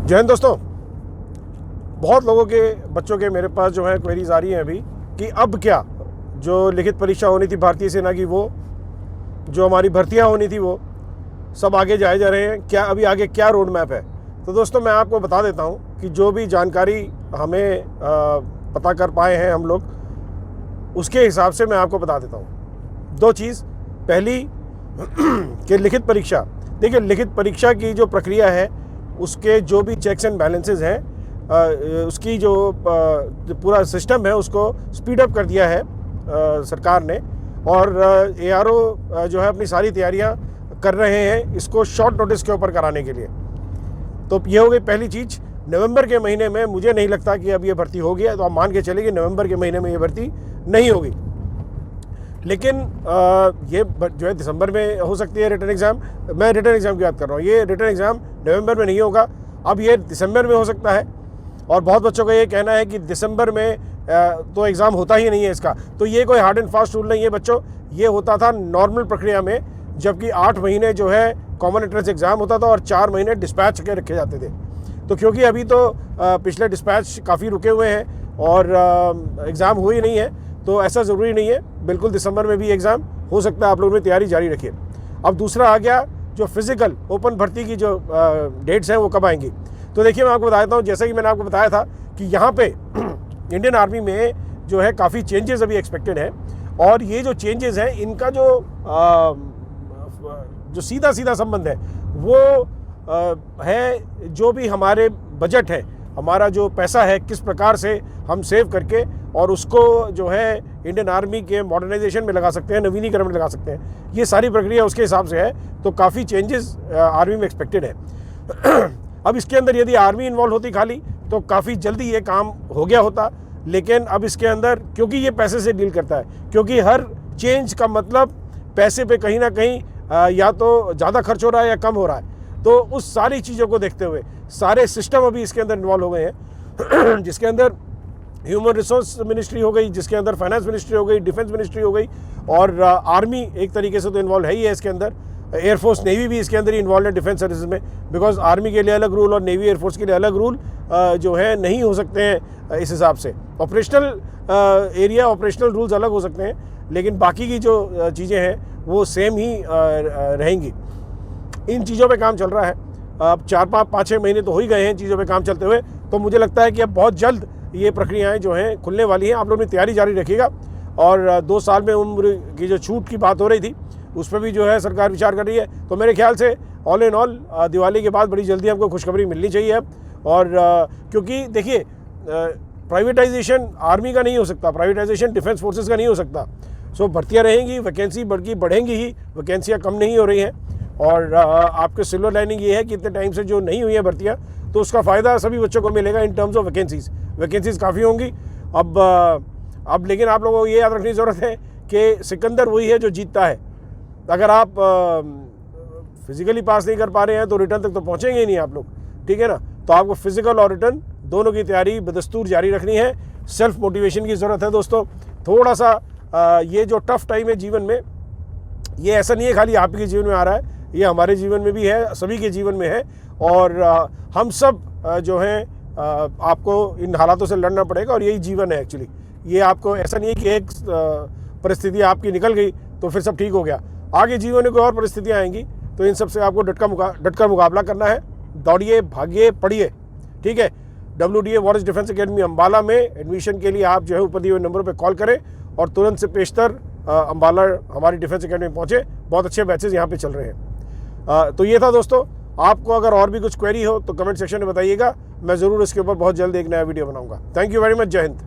जय हिंद दोस्तों। बहुत लोगों के बच्चों के मेरे पास जो है क्वेरीज आ रही हैं अभी कि अब क्या, जो लिखित परीक्षा होनी थी भारतीय सेना की, वो जो हमारी भर्तियां होनी थी, वो सब आगे जाए जा रहे हैं, क्या अभी आगे क्या रोड मैप है। तो दोस्तों मैं आपको बता देता हूं कि जो भी जानकारी हमें पता कर पाए हैं हम लोग, उसके हिसाब से मैं आपको बता देता हूं। दो चीज़, पहली कि लिखित परीक्षा, देखिए लिखित परीक्षा की जो प्रक्रिया है उसके जो भी चेक्स एंड बैलेंसेस हैं, उसकी जो पूरा सिस्टम है उसको स्पीड अप कर दिया है सरकार ने, और ARO जो है अपनी सारी तैयारियां कर रहे हैं इसको शॉर्ट नोटिस के ऊपर कराने के लिए। तो ये हो गई पहली चीज़। नवंबर के महीने में मुझे नहीं लगता कि अब ये भर्ती होगी, तो आप मान के चलिए कि नवंबर के महीने में ये भर्ती नहीं होगी। लेकिन ये जो है दिसंबर में हो सकती है रिटर्न एग्ज़ाम। मैं रिटर्न एग्ज़ाम की बात कर रहा हूँ, ये रिटर्न एग्ज़ाम नवंबर में नहीं होगा, अब ये दिसंबर में हो सकता है। और बहुत बच्चों का ये कहना है कि दिसंबर में तो एग्ज़ाम होता ही नहीं है इसका। तो ये कोई हार्ड एंड फास्ट रूल नहीं है बच्चों, ये होता था नॉर्मल प्रक्रिया में, जबकि 8 महीने जो है कॉमन एंट्रेंस एग्ज़ाम होता था और 4 महीने डिस्पैच के रखे जाते थे। तो क्योंकि अभी तो पिछले डिस्पैच काफ़ी रुके हुए हैं और एग्ज़ाम हुई नहीं है, तो ऐसा ज़रूरी नहीं है, बिल्कुल दिसंबर में भी एग्ज़ाम हो सकता है। आप लोगों ने तैयारी जारी रखिए। अब दूसरा आ गया जो फिज़िकल ओपन भर्ती की जो डेट्स हैं वो कब आएंगी। तो देखिए मैं आपको बता देता हूँ, जैसे कि मैंने आपको बताया था कि यहाँ पे इंडियन आर्मी में जो है काफ़ी चेंजेस अभी एक्सपेक्टेड हैं, और ये जो चेंजेस हैं इनका जो सीधा सीधा संबंध है वो है जो भी हमारे बजट है, हमारा जो पैसा है, किस प्रकार से हम सेव करके और उसको जो है इंडियन आर्मी के मॉडर्नाइजेशन में लगा सकते हैं, नवीनीकरण में लगा सकते हैं। ये सारी प्रक्रिया उसके हिसाब से है, तो काफ़ी चेंजेस आर्मी में एक्सपेक्टेड है। अब इसके अंदर यदि आर्मी इन्वॉल्व होती खाली तो काफ़ी जल्दी ये काम हो गया होता, लेकिन अब इसके अंदर क्योंकि ये पैसे से डील करता है, क्योंकि हर चेंज का मतलब पैसे पे कहीं ना कहीं या तो ज़्यादा खर्च हो रहा है या कम हो रहा है, तो उस सारी चीज़ों को देखते हुए सारे सिस्टम अभी इसके अंदर इन्वॉल्व हो गए हैं, जिसके अंदर ह्यूमन रिसोर्स मिनिस्ट्री हो गई, जिसके अंदर फाइनेंस मिनिस्ट्री हो गई, डिफेंस मिनिस्ट्री हो गई, और आर्मी एक तरीके से तो इन्वॉल्व है ही है इसके अंदर। एयरफोर्स नेवी भी इसके अंदर ही इन्वॉल्व है डिफेंस सर्विसेज में, बिकॉज आर्मी के लिए अलग रूल और नेवी एयरफोर्स के लिए अलग रूल जो है नहीं हो सकते हैं इस हिसाब से। ऑपरेशनल एरिया, ऑपरेशनल रूल्स अलग हो सकते हैं, लेकिन बाकी की जो चीज़ें हैं वो सेम ही रहेंगी। इन चीज़ों पे काम चल रहा है। अब 4-5-6 महीने तो हो ही गए हैं चीज़ों पे काम चलते हुए, तो मुझे लगता है कि अब बहुत जल्द ये प्रक्रियाएं जो हैं खुलने वाली हैं। आप लोग ने तैयारी जारी रखिएगा, और 2 साल में उम्र की जो छूट की बात हो रही थी उस पर भी जो है सरकार विचार कर रही है। तो मेरे ख्याल से ऑल इन ऑल दिवाली के बाद बड़ी जल्दी हमको खुशखबरी मिलनी चाहिए अब। और क्योंकि देखिए प्राइवेटाइजेशन आर्मी का नहीं हो सकता, प्राइवेटाइजेशन डिफेंस फोर्सेस का नहीं हो सकता। सो भर्तियाँ रहेंगी, वैकेंसी बढ़ेंगी ही, वैकेंसियाँ कम नहीं हो रही हैं। और आपके सिल्वर लाइनिंग ये है कि इतने टाइम से जो नहीं हुई है भर्तियाँ, तो उसका फ़ायदा सभी बच्चों को मिलेगा इन टर्म्स ऑफ वैकेंसीज़ काफ़ी होंगी। अब लेकिन आप लोगों को ये याद रखने की ज़रूरत है कि सिकंदर वही है जो जीतता है। अगर आप फिज़िकली पास नहीं कर पा रहे हैं तो रिटर्न तक तो पहुँचेंगे ही नहीं आप लोग, ठीक है ना। तो आपको फिज़िकल और रिटर्न दोनों की तैयारी बदस्तूर जारी रखनी है। सेल्फ मोटिवेशन की ज़रूरत है दोस्तों। थोड़ा सा ये जो टफ टाइम है जीवन में, ये ऐसा नहीं है खाली आपके जीवन में आ रहा है, ये हमारे जीवन में भी है, सभी के जीवन में है। और हम सब जो हैं आपको इन हालातों से लड़ना पड़ेगा, और यही जीवन है एक्चुअली। ये आपको ऐसा नहीं है कि एक परिस्थिति आपकी निकल गई तो फिर सब ठीक हो गया। आगे जीवन में कोई और परिस्थितियाँ आएंगी, तो इन सब से आपको डटकर मुकाबला करना है। दौड़िए, भागिए, पढ़िए, ठीक है। WDA Boris defence academy Ambala में एडमिशन के लिए आप जो है ऊपर दिए हुए नंबरों पर कॉल करें और तुरंत से पेशतर अम्बाला हमारी डिफेंस एकेडमी पहुँचे। बहुत अच्छे बैचेज यहाँ पे चल रहे हैं। तो ये था दोस्तों। आपको अगर और भी कुछ क्वेरी हो तो कमेंट सेक्शन में बताइएगा, मैं ज़रूर इसके ऊपर बहुत जल्द एक नया वीडियो बनाऊंगा। Thank you very much. जय हिंद।